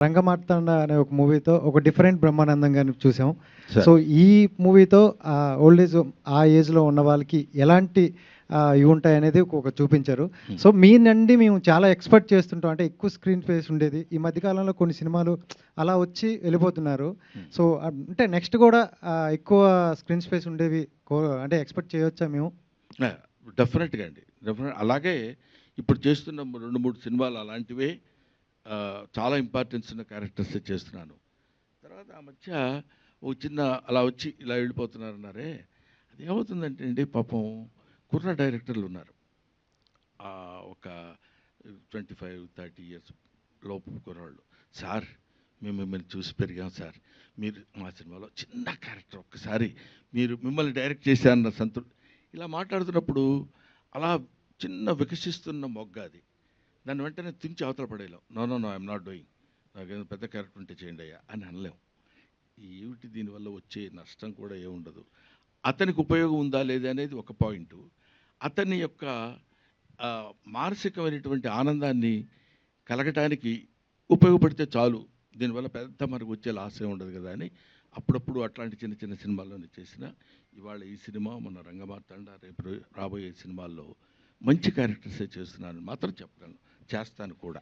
'రంగమార్తాండ' అనే ఒక మూవీతో ఒక డిఫరెంట్ బ్రహ్మానందం గారిని చూసాం. సార్. సో, ఈ మూవీతో ఓల్డ్ ఏజ్ ఆ ఏజ్‌లో ఉన్న వాళ్ళకి ఎలాంటి ఇవి ఉంటాయనేది ఒక చూపించారు. సో, మీ నుండి మేము చాలా ఎక్స్‌పెక్ట్ చేస్తుంటాం. అంటే ఎక్కువ స్క్రీన్ స్పేస్ ఉండేది. ఈ మధ్య కాలంలో కొన్ని సినిమాలు అలా వచ్చి వెళ్ళిపోతున్నారు. సో, అంటే నెక్స్ట్ కూడా ఎక్కువ స్క్రీన్ స్పేస్ ఉండేవి అంటే ఎక్స్‌పెక్ట్ చేయొచ్చా మేము? డెఫినెట్‌గా అండి. అలాగే ఇప్పుడు చేస్తున్న 2, 3 సినిమాలు అలాంటివే. చాలా ఇంపార్టెన్స్ ఉన్న క్యారెక్టర్సే చేస్తున్నాను. తర్వాత ఆ మధ్య ఒక చిన్న అలా వచ్చి ఇలా వెళ్ళిపోతున్నారన్నారే, అది ఏమవుతుందంటే అండి పాపం కుర్ర డైరెక్టర్లు ఉన్నారు. ఒక 25, 30 ఇయర్స్ లోపు కుర్రాళ్ళు. సార్ మేము మిమ్మల్ని చూసి పెరిగాం సార్. మీరు మా సినిమాలో చిన్న క్యారెక్టర్ ఒక్కసారి మీరు మిమ్మల్ని డైరెక్ట్ చేశారన్న ఇలా మాట్లాడుతున్నప్పుడు అలా చిన్న వికసిస్తున్న మొగ్గ అది. దాన్ని వెంటనే తుంచి అవతల పడేయలేం. No no no I'm not doing. నాకేదో పెద్ద క్యారెక్టర్ ఉంటే చేయండి అయ్యా అని అనలేం. ఏమిటి దీనివల్ల వచ్చే నష్టం కూడా ఏముండదు. అతనికి ఉపయోగం ఉందా లేదా అనేది ఒక పాయింట్. అతని యొక్క మానసికమైనటువంటి ఆనందాన్ని కలగటానికి ఉపయోగపడితే చాలు. దీనివల్ల పెద్ద మనకు వచ్చే లాస్ ఏమి ఉండదు కదా అని అప్పుడప్పుడు అట్లాంటి చిన్న చిన్న సినిమాల్లోనే చేసిన ఇవాళ ఈ సినిమా మన 'రంగమార్తాండ' రేపు రాబోయే సినిమాల్లో మంచి క్యారెక్టర్సే చేస్తున్నానని మాత్రం చెప్పగలను. చేస్తాను కూడా.